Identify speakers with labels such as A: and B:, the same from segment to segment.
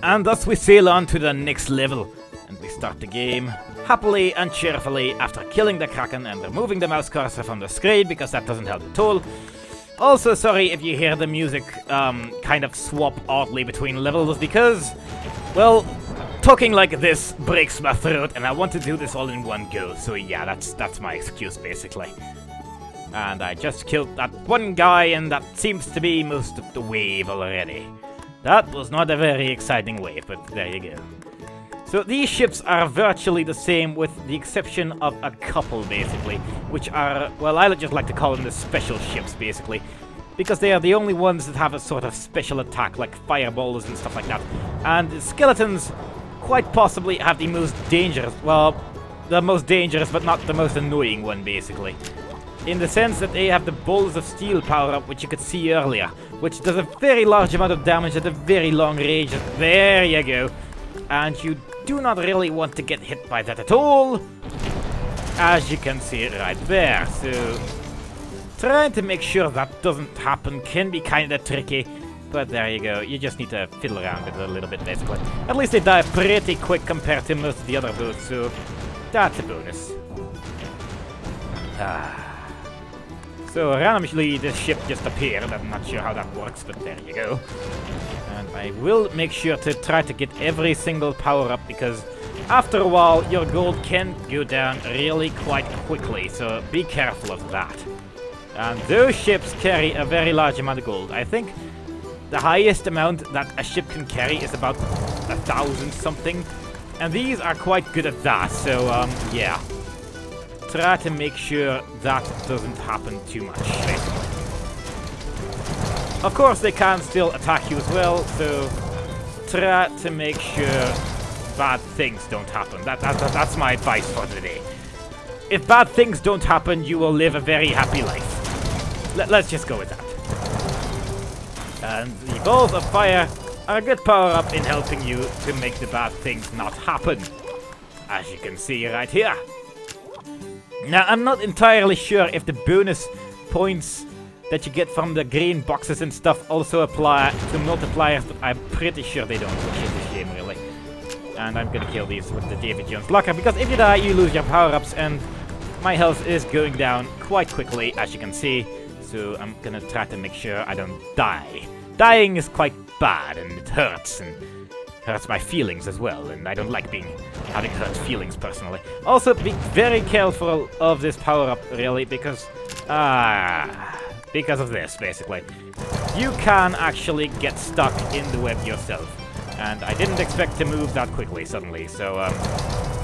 A: And thus we sail on to the next level, and we start the game happily and cheerfully after killing the Kraken and removing the mouse cursor from the screen, because that doesn't help at all. Also, sorry if you hear the music kind of swap oddly between levels, because, well, talking like this breaks my throat, and I want to do this all in one go, so yeah, that's my excuse, basically. And I just killed that one guy, and that seems to be most of the wave already. That was not a very exciting wave, but there you go. So these ships are virtually the same, with the exception of a couple, basically, which are, well, I just like to call them the special ships, basically, because they are the only ones that have a sort of special attack, like fireballs and stuff like that. And the skeletons quite possibly have the most dangerous, well, the most dangerous, but not the most annoying one, basically. In the sense that they have the Balls of Steel power-up, which you could see earlier, which does a very large amount of damage at a very long range. There you go. And you do not really want to get hit by that at all, as you can see right there. So trying to make sure that doesn't happen can be kind of tricky, but there you go. You just need to fiddle around with it a little bit, basically. At least they die pretty quick compared to most of the other boats, so that's a bonus. So randomly this ship just appeared. I'm not sure how that works, but there you go. And I will make sure to try to get every single power-up, because after a while your gold can go down really quite quickly, so be careful of that. And those ships carry a very large amount of gold. I think the highest amount that a ship can carry is about 1,000 something, and these are quite good at that, so yeah. Try to make sure that doesn't happen too much, basically. Of course, they can still attack you as well, so try to make sure bad things don't happen. That's my advice for today. If bad things don't happen, you will live a very happy life. Let's just go with that. And the Balls of Fire are a good power-up in helping you to make the bad things not happen, as you can see right here. Now, I'm not entirely sure if the bonus points that you get from the green boxes and stuff also apply to multipliers, but I'm pretty sure they don't, which is a shame, really. And I'm gonna kill these with the Davy Jones locker, because if you die, you lose your power-ups, and my health is going down quite quickly, as you can see. So I'm gonna try to make sure I don't die. Dying is quite bad, and it hurts, and hurts my feelings as well, and I don't like having hurt feelings personally. Also, be very careful of this power-up, really, because of this, basically. You can actually get stuck in the web yourself, and I didn't expect to move that quickly suddenly, so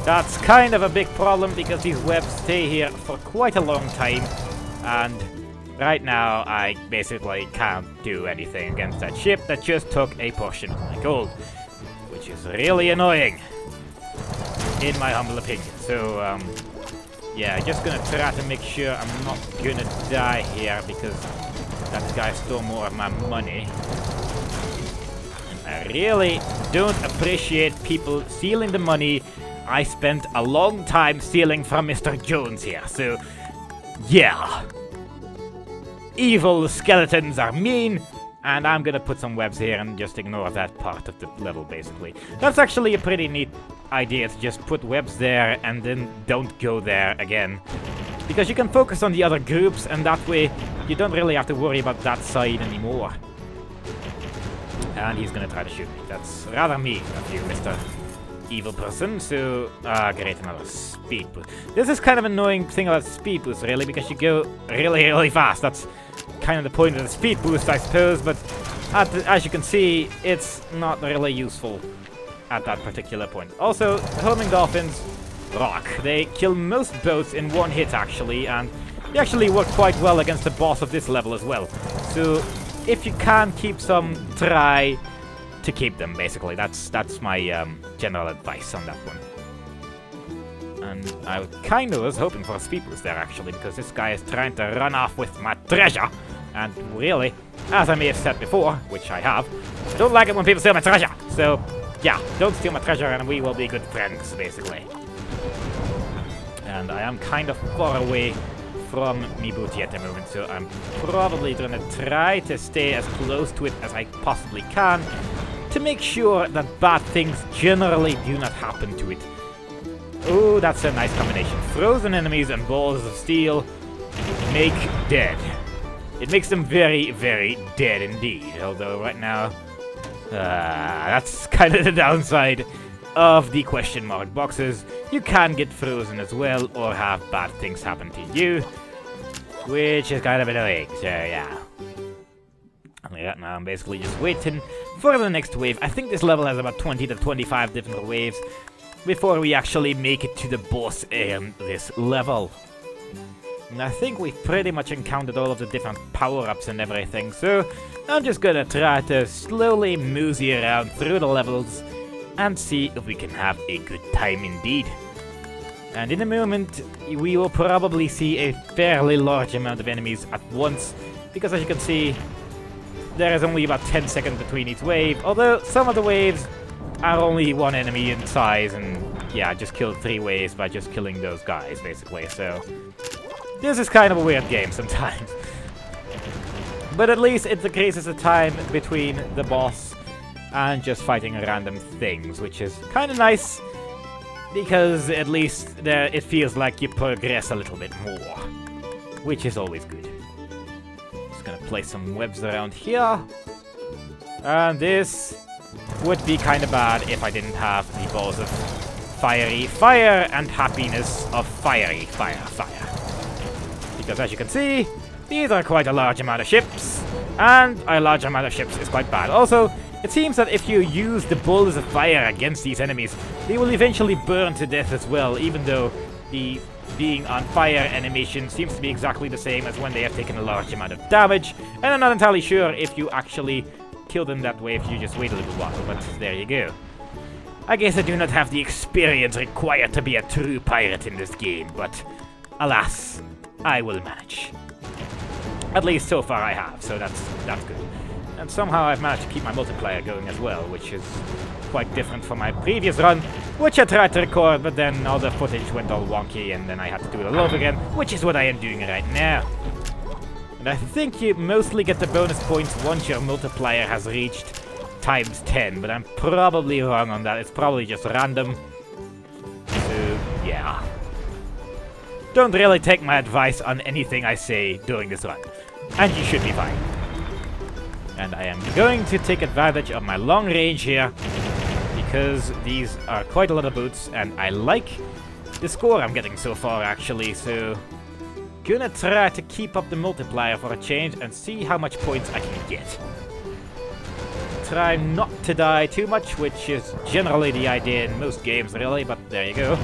A: that's kind of a big problem, because these webs stay here for quite a long time, and right now I basically can't do anything against that ship that just took a portion of my gold, which is really annoying, in my humble opinion. So, yeah, just gonna try to make sure I'm not gonna die here, because that guy stole more of my money. And I really don't appreciate people stealing the money I spent a long time stealing from Mr. Jones here, so, yeah. Evil skeletons are mean, and I'm gonna put some webs here and just ignore that part of the level, basically. That's actually a pretty neat idea, to just put webs there and then don't go there again. Because you can focus on the other groups, and that way you don't really have to worry about that side anymore. And he's gonna try to shoot me. That's rather mean of you, Mr. Evil person. So, great, another speed boost. This is kind of an annoying thing about speed boost, really, because you go really, really fast. That's kind of the point of the speed boost, I suppose, but as you can see, it's not really useful at that particular point. Also, homing dolphins rock. They kill most boats in one hit, actually, and they actually work quite well against the boss of this level as well. So, if you can keep some, try to keep them, basically. That's my general advice on that one. And I kind of was hoping for a speed boost there, actually, because this guy is trying to run off with my treasure. And really, as I may have said before, which I have, I don't like it when people steal my treasure. So, yeah, don't steal my treasure and we will be good friends, basically. And I am kind of far away from my booty at the moment, so I'm probably gonna try to stay as close to it as I possibly can. to make sure that bad things generally do not happen to it. Oh, that's a nice combination. Frozen enemies and balls of steel make dead. It makes them very, very dead indeed. Although right now, that's kind of the downside of the question mark boxes. You can get frozen as well, or have bad things happen to you, which is kind of annoying, so yeah. Right now I'm basically just waiting for the next wave. I think this level has about 20 to 25 different waves before we actually make it to the boss in this level. And I think we've pretty much encountered all of the different power-ups and everything, so I'm just gonna try to slowly mosey around through the levels and see if we can have a good time indeed. And in a moment, we will probably see a fairly large amount of enemies at once, because as you can see, there is only about 10 seconds between each wave, although some of the waves are only one enemy in size, and yeah, I just killed 3 waves by just killing those guys, basically, so this is kind of a weird game sometimes. But at least it decreases the time between the boss and just fighting random things, which is kind of nice, because at least it feels like you progress a little bit more, which is always good. Just gonna place some webs around here, and this would be kind of bad if I didn't have the balls of fiery fire and happiness of fiery fire. Because as you can see, these are quite a large amount of ships, and a large amount of ships is quite bad. Also, it seems that if you use the balls of fire against these enemies, they will eventually burn to death as well, even though the being on fire animation seems to be exactly the same as when they have taken a large amount of damage, and I'm not entirely sure if you actually kill them that way if you just wait a little while, but there you go. I guess I do not have the experience required to be a true pirate in this game, but alas, I will manage. At least so far I have, so that's good. And somehow I've managed to keep my multiplayer going as well, which is quite different from my previous run, which I tried to record, but then all the footage went all wonky, and then I had to do it all over again, which is what I am doing right now. And I think you mostly get the bonus points once your multiplier has reached times 10, but I'm probably wrong on that. It's probably just random. So, yeah. Don't really take my advice on anything I say during this run, and you should be fine. And I am going to take advantage of my long range here, because these are quite a lot of boots, and I like the score I'm getting so far, actually, so gonna try to keep up the multiplier for a change and see how much points I can get. Try not to die too much, which is generally the idea in most games, really, but there you go.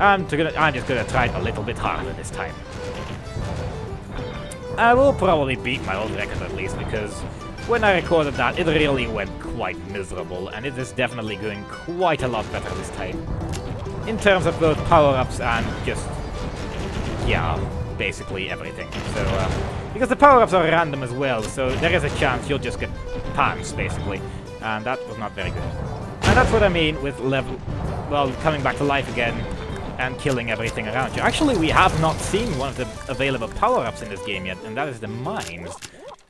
A: I'm just gonna try it a little bit harder this time. I will probably beat my old record at least, because when I recorded that, it really went quite miserable, and it is definitely going quite a lot better this time. In terms of both power-ups and just, yeah, basically everything. So, because the power-ups are random as well, so there is a chance you'll just get pants, basically. And that was not very good. And that's what I mean with coming back to life again and killing everything around you. Actually, we have not seen one of the available power-ups in this game yet, and that is the mines.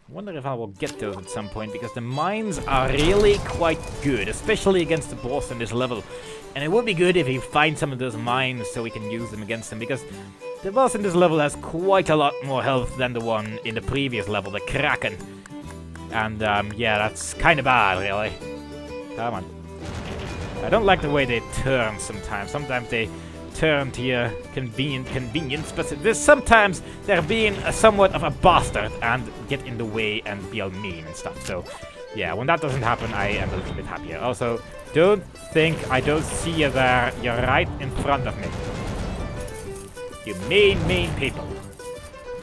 A: I wonder if I will get those at some point, because the mines are really quite good, especially against the boss in this level. And it would be good if you find some of those mines so we can use them against them, because the boss in this level has quite a lot more health than the one in the previous level, the Kraken. And, yeah, that's kind of bad, really. Come on. I don't like the way they turn sometimes. Sometimes they turn to your convenience, but sometimes they're being somewhat of a bastard and get in the way and be all mean and stuff. So, yeah, when that doesn't happen, I am a little bit happier. Also, don't think I don't see you there. You're right in front of me. You mean people.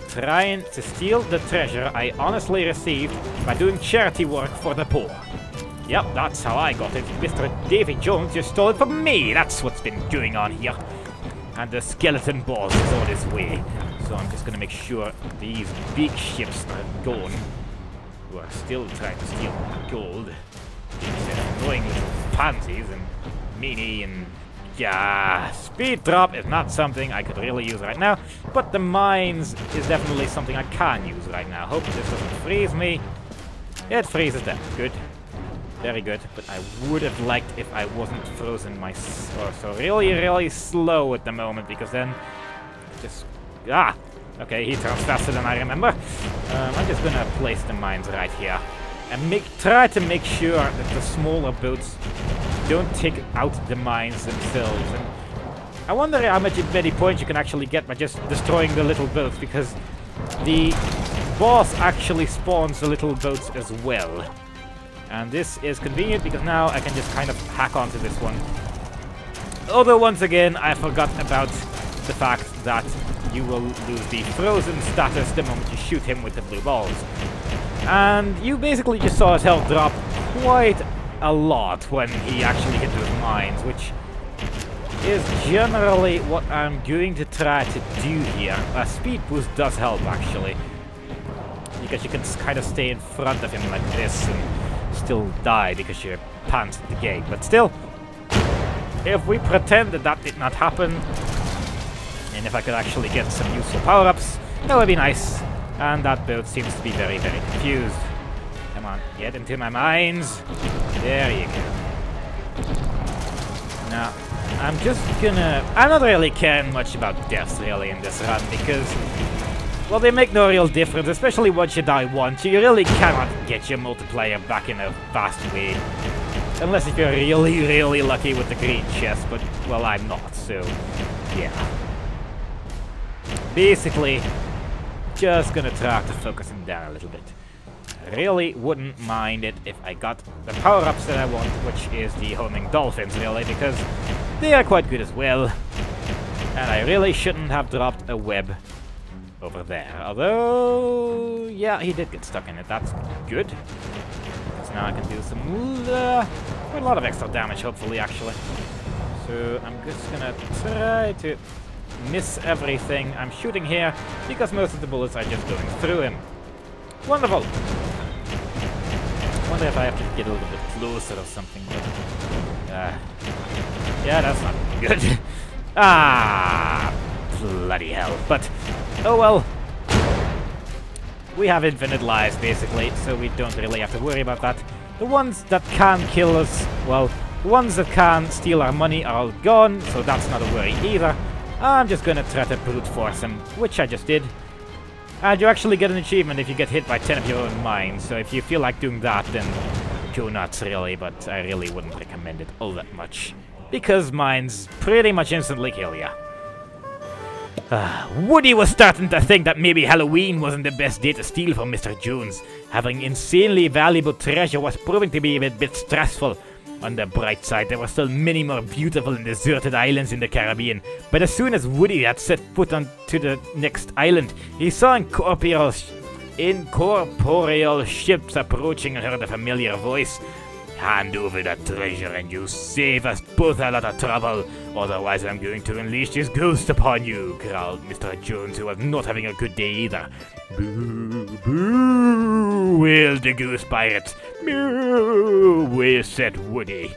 A: Trying to steal the treasure I honestly received by doing charity work for the poor. Yep, that's how I got it. Mr. Davy Jones just stole it from me. That's what's been going on here. And the skeleton boss is on his way. So I'm just gonna make sure these big ships are gone. Who are still trying to steal gold. These annoying little pansies and meanie and... yeah, speed drop is not something I could really use right now. But the mines is definitely something I can use right now. Hope this doesn't freeze me. It freezes them. Good. Very good, but I would have liked if I wasn't frozen or so really, really slow at the moment, because then just... Ah! Okay, he turns faster than I remember. I'm just gonna place the mines right here. And try to make sure that the smaller boats don't take out the mines themselves. And I wonder how many points you can actually get by just destroying the little boats, because the boss actually spawns the little boats as well. And this is convenient because now I can just kind of hack onto this one. Although once again, I forgot about the fact that you will lose the frozen status the moment you shoot him with the blue balls. And you basically just saw his health drop quite a lot when he actually hit those mines, which is generally what I'm going to try to do here. A speed boost does help, actually, because you can kind of stay in front of him like this and still die because you're pants at the gate. But still, if we pretend that that did not happen, and if I could actually get some useful power-ups, that would be nice. And that boat seems to be very, very confused. Come on, get into my mines. There you go. Now, I'm not really caring much about deaths, really, in this run, because, well, they make no real difference, especially once you die once. You really cannot get your multiplayer back in a fast way. Unless if you're really, really lucky with the green chest, but, well, I'm not, so, yeah. Basically, just gonna try to focus him down a little bit. I really wouldn't mind it if I got the power-ups that I want, which is the homing dolphins, really, because they are quite good as well. And I really shouldn't have dropped a web over there. Although, yeah, he did get stuck in it. That's good. So now I can do some quite a lot of extra damage, hopefully, actually. So I'm just gonna try to miss everything I'm shooting here, because most of the bullets are just going through him. Wonderful! I wonder if I have to get a little bit closer or something. Yeah, that's not good. Ah, bloody hell. But, oh well. We have infinite lives, basically, so we don't really have to worry about that. The ones that can kill us, well, the ones that can steal our money are all gone, so that's not a worry either. I'm just gonna try to brute force him, which I just did. And you actually get an achievement if you get hit by 10 of your own mines, so if you feel like doing that, then go nuts, really, but I really wouldn't recommend it all that much, because mines pretty much instantly kill ya. Woody was starting to think that maybe Halloween wasn't the best day to steal from Mr. Jones. Having insanely valuable treasure was proving to be a bit stressful. On the bright side, there were still many more beautiful and deserted islands in the Caribbean, but as soon as Woody had set foot onto the next island, he saw incorporeal ships approaching and heard a familiar voice. "Hand over that treasure and you save us both a lot of trouble, otherwise I'm going to unleash this ghost upon you," growled Mr. Jones, who was not having a good day either. "Boo, boo," wailed the goose pirates. "Moo," said Woody.